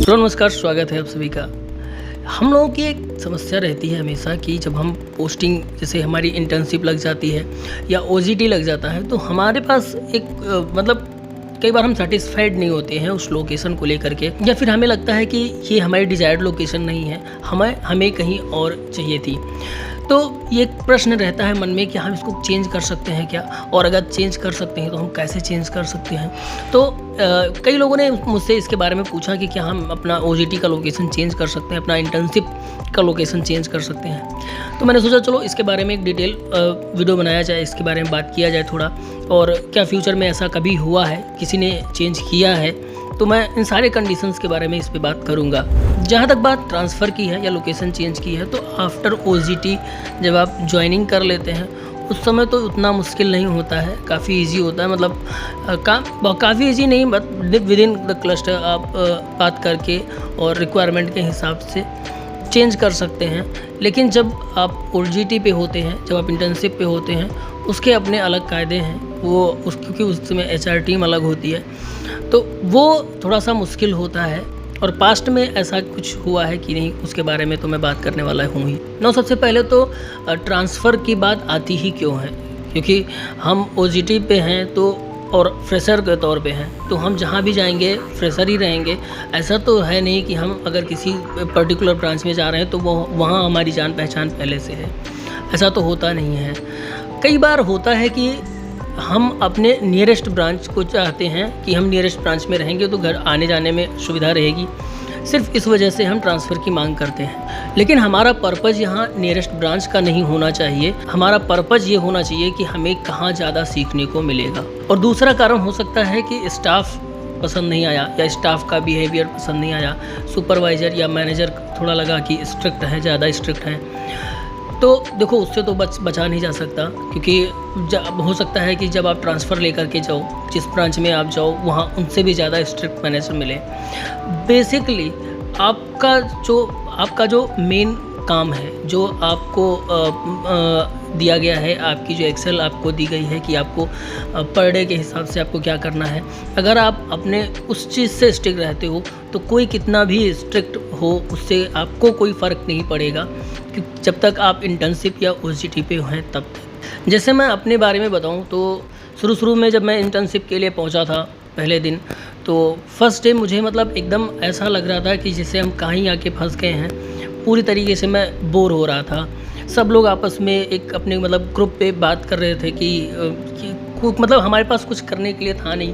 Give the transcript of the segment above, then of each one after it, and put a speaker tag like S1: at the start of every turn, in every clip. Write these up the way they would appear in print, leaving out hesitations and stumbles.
S1: Hello नमस्कार, स्वागत है आप सभी का। हम लोगों की एक समस्या रहती है हमेशा कि जब हम पोस्टिंग जैसे हमारी इंटर्नशिप लग जाती है या ओजीटी लग जाता है तो हमारे पास एक मतलब कई बार हम सेटिस्फाइड नहीं होते हैं उस लोकेशन को लेकर के, या फिर हमें लगता है कि ये हमारी डिज़ायर्ड लोकेशन नहीं है, हमें कहीं और चाहिए थी। तो ये एक प्रश्न रहता है मन में कि हम इसको चेंज कर सकते हैं क्या, और अगर चेंज कर सकते हैं तो हम कैसे चेंज कर सकते हैं। तो कई लोगों ने मुझसे इसके बारे में पूछा कि क्या हम अपना ओजीटी का लोकेशन चेंज कर सकते हैं, अपना इंटर्नशिप का लोकेशन चेंज कर सकते हैं। तो मैंने सोचा चलो इसके बारे में एक डिटेल वीडियो बनाया जाए, इसके बारे में बात किया जाए थोड़ा, और क्या फ्यूचर में ऐसा कभी हुआ है, किसी ने चेंज किया है, तो मैं इन सारे कंडीशंस के बारे में इस पे बात करूंगा। जहाँ तक बात ट्रांसफ़र की है या लोकेशन चेंज की है, तो आफ्टर ओजीटी जब आप ज्वाइनिंग कर लेते हैं उस समय तो उतना मुश्किल नहीं होता है, काफ़ी इजी होता है। मतलब काफ़ी इजी नहीं, but with in the cluster आप बात करके और रिक्वायरमेंट के हिसाब से चेंज कर सकते हैं। लेकिन जब आप ओजीटी पे होते हैं, जब आप इंटर्नशिप पे होते हैं, उसके अपने अलग कायदे हैं, क्योंकि उसमें एचआर टीम अलग होती है, तो वो थोड़ा सा मुश्किल होता है। और पास्ट में ऐसा कुछ हुआ है कि नहीं, उसके बारे में तो मैं बात करने वाला हूँ ही। सबसे पहले तो ट्रांसफ़र की बात आती ही क्यों है, क्योंकि हम ओजीटी पे हैं तो और फ्रेशर के तौर पे हैं, तो हम जहाँ भी जाएंगे फ्रेशर ही रहेंगे। ऐसा तो है नहीं कि हम अगर किसी पर्टिकुलर ब्रांच में जा रहे हैं तो वो वहाँ हमारी जान पहचान पहले से है, ऐसा तो होता नहीं है। कई बार होता है कि हम अपने नियरेस्ट ब्रांच को चाहते हैं कि हम नियरेस्ट ब्रांच में रहेंगे तो घर आने जाने में सुविधा रहेगी, सिर्फ इस वजह से हम ट्रांसफ़र की मांग करते हैं। लेकिन हमारा पर्पज़ यहाँ नियरेस्ट ब्रांच का नहीं होना चाहिए, हमारा पर्पज़ ये होना चाहिए कि हमें कहाँ ज़्यादा सीखने को मिलेगा। और दूसरा कारण हो सकता है कि स्टाफ पसंद नहीं आया, या स्टाफ का बिहेवियर पसंद नहीं आया, सुपरवाइज़र या मैनेजर थोड़ा लगा कि स्ट्रिक्ट है, ज़्यादा स्ट्रिक्ट है। तो देखो, उससे तो बचा नहीं जा सकता, क्योंकि हो सकता है कि जब आप ट्रांसफ़र लेकर के जाओ, जिस ब्रांच में आप जाओ वहाँ उनसे भी ज़्यादा स्ट्रिक्ट मैनेजर मिले। बेसिकली आपका जो मेन काम है, जो आपको दिया गया है, आपकी जो एक्सेल आपको दी गई है कि आपको पर डे के हिसाब से आपको क्या करना है, अगर आप अपने उस चीज़ से स्टिक रहते हो तो कोई कितना भी स्ट्रिक्ट हो उससे आपको कोई फ़र्क नहीं पड़ेगा, जब तक आप इंटर्नशिप या ओजीटी पे हैं तब तक। जैसे मैं अपने बारे में बताऊं तो शुरू में जब मैं इंटर्नशिप के लिए पहुंचा था पहले दिन, तो फर्स्ट डे मुझे मतलब एकदम ऐसा लग रहा था कि जैसे हम कहीं आके फंस गए हैं। पूरी तरीके से मैं बोर हो रहा था। सब लोग आपस में एक अपने मतलब ग्रुप पे बात कर रहे थे कि मतलब हमारे पास कुछ करने के लिए था नहीं,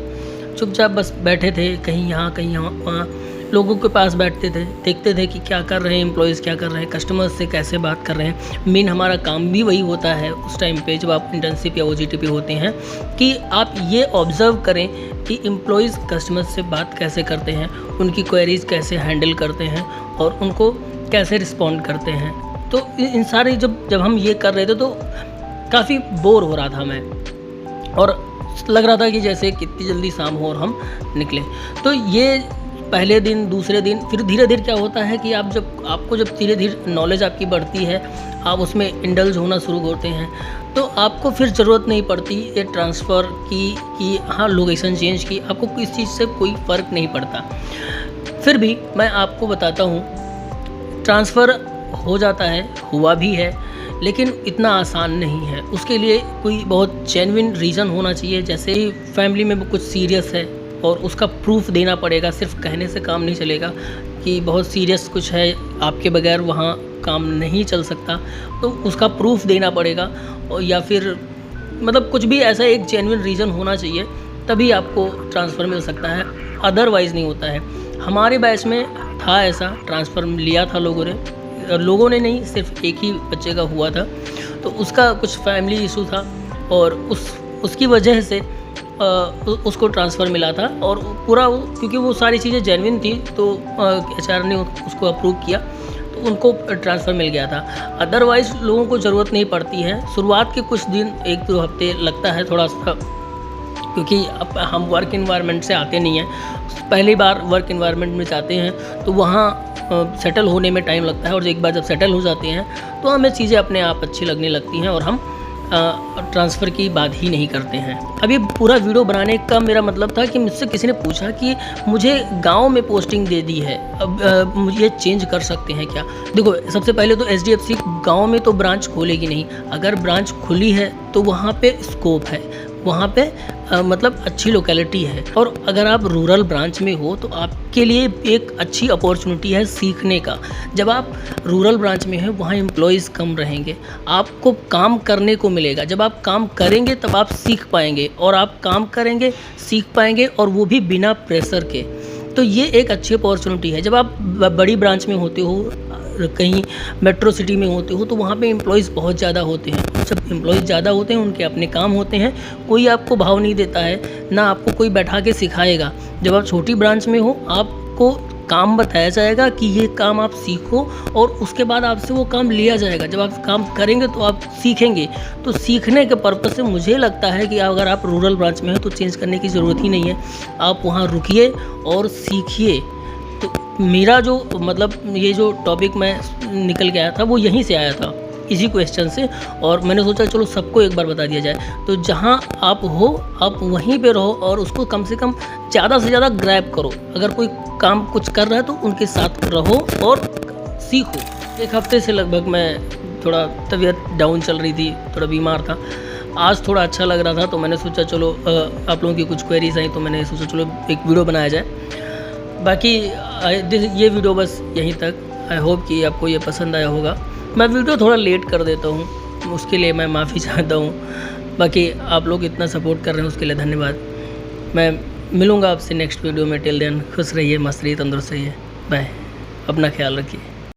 S1: चुपचाप बस बैठे थे, कहीं यहाँ कहीं वहाँ लोगों के पास बैठते थे, देखते थे कि क्या कर रहे हैं एम्प्लॉयज़, क्या कर रहे हैं, कस्टमर्स से कैसे बात कर रहे हैं। मेन हमारा काम भी वही होता है उस टाइम पे जब आप इंटर्नशिप या ओजीटी पे होते हैं, कि आप ये ऑब्ज़र्व करें कि एम्प्लॉयज़ कस्टमर्स से बात कैसे करते हैं, उनकी क्वेरीज़ कैसे हैंडल करते हैं और उनको कैसे रिस्पॉन्ड करते हैं। तो इन सारे जब हम ये कर रहे थे तो काफ़ी बोर हो रहा था मैं, और लग रहा था कि जैसे कितनी जल्दी शाम हो और हम निकले। तो ये पहले दिन, दूसरे दिन, फिर धीरे धीरे क्या होता है कि आपको जब धीरे धीरे नॉलेज आपकी बढ़ती है, आप उसमें इंडल्ज होना शुरू करते हैं, तो आपको फिर ज़रूरत नहीं पड़ती ये ट्रांसफ़र की हाँ लोकेशन चेंज की, आपको किस चीज़ से कोई फ़र्क नहीं पड़ता। फिर भी मैं आपको बताता हूँ, ट्रांसफ़र हो जाता है, हुआ भी है, लेकिन इतना आसान नहीं है। उसके लिए कोई बहुत जेन्युइन रीज़न होना चाहिए, जैसे ही फैमिली में कुछ सीरियस है और उसका प्रूफ देना पड़ेगा, सिर्फ कहने से काम नहीं चलेगा कि बहुत सीरियस कुछ है, आपके बगैर वहाँ काम नहीं चल सकता, तो उसका प्रूफ देना पड़ेगा। और या फिर मतलब कुछ भी ऐसा एक जेन्युइन रीज़न होना चाहिए, तभी आपको ट्रांसफ़र मिल सकता है, अदरवाइज़ नहीं होता है। हमारे बैच में था ऐसा, ट्रांसफ़र लिया था लोगों ने नहीं, सिर्फ एक ही बच्चे का हुआ था, तो उसका कुछ फैमिली इशू था और उसकी वजह से उसको ट्रांसफ़र मिला था। और पूरा क्योंकि वो सारी चीज़ें जेन्युइन थी तो एचआर ने उसको अप्रूव किया, तो उनको ट्रांसफ़र मिल गया था। अदरवाइज़ लोगों को ज़रूरत नहीं पड़ती है। शुरुआत के कुछ दिन, 1-2 हफ्ते लगता है थोड़ा सा, क्योंकि अब हम वर्क इन्वायरमेंट से आते नहीं हैं, पहली बार वर्क इन्वायरमेंट में जाते हैं तो वहाँ सेटल होने में टाइम लगता है। और एक बार जब सेटल हो जाते हैं तो हमें चीज़ें अपने आप अच्छी लगने लगती हैं और हम ट्रांसफ़र की बात ही नहीं करते हैं। अब ये पूरा वीडियो बनाने का मेरा मतलब था कि मुझसे किसी ने पूछा कि मुझे गांव में पोस्टिंग दे दी है, अब मुझे चेंज कर सकते हैं क्या? देखो, सबसे पहले तो HDFC गांव में तो ब्रांच खोलेगी नहीं। अगर ब्रांच खुली है तो वहाँ पे स्कोप है, वहाँ पे मतलब अच्छी लोकेलिटी है। और अगर आप रूरल ब्रांच में हो तो आपके लिए एक अच्छी अपॉर्चुनिटी है सीखने का। जब आप रूरल ब्रांच में हैं वहाँ एम्प्लॉयज़ कम रहेंगे, आपको काम करने को मिलेगा। जब आप काम करेंगे तब आप सीख पाएंगे, और आप काम करेंगे, सीख पाएंगे, और वो भी बिना प्रेशर के। तो ये एक अच्छी अपॉर्चुनिटी है। जब आप बड़ी ब्रांच में होते हो, कहीं मेट्रो सिटी में होते हो, तो वहाँ पे एम्प्लॉयज़ बहुत ज़्यादा होते हैं। जब एम्प्लॉयज़ ज़्यादा होते हैं, उनके अपने काम होते हैं, कोई आपको भाव नहीं देता है, ना आपको कोई बैठा के सिखाएगा। जब आप छोटी ब्रांच में हो, आपको काम बताया जाएगा कि ये काम आप सीखो, और उसके बाद आपसे वो काम लिया जाएगा। जब आप काम करेंगे तो आप सीखेंगे। तो सीखने के पर्पज़ से मुझे लगता है कि अगर आप रूरल ब्रांच में हो तो चेंज करने की ज़रूरत ही नहीं है। आप वहाँ रुकिए और सीखिए। तो मेरा जो मतलब ये जो टॉपिक मैं निकल के आया था वो यहीं से आया था, इसी क्वेश्चन से, और मैंने सोचा चलो सबको एक बार बता दिया जाए। तो जहाँ आप हो आप वहीं पे रहो, और उसको कम से कम ज़्यादा से ज़्यादा ग्रैब करो। अगर कोई काम कुछ कर रहा है तो उनके साथ रहो और सीखो। एक हफ्ते से लगभग मैं थोड़ा तबीयत डाउन चल रही थी, थोड़ा बीमार था। आज थोड़ा अच्छा लग रहा था, तो मैंने सोचा चलो आप लोगों की कुछ क्वेरीज आई तो मैंने सोचा चलो एक वीडियो बनाया जाए। बाकी ये वीडियो बस यहीं तक। आई होप कि आपको ये पसंद आया होगा। मैं वीडियो थोड़ा लेट कर देता हूँ, उसके लिए मैं माफ़ी चाहता हूँ। बाकी आप लोग इतना सपोर्ट कर रहे हैं उसके लिए धन्यवाद। मैं मिलूँगा आपसे नेक्स्ट वीडियो में। टिल देन खुश रहिए, मस्त रहिए, तंदुरुस्त रहिए। बाय। अपना ख्याल रखिए।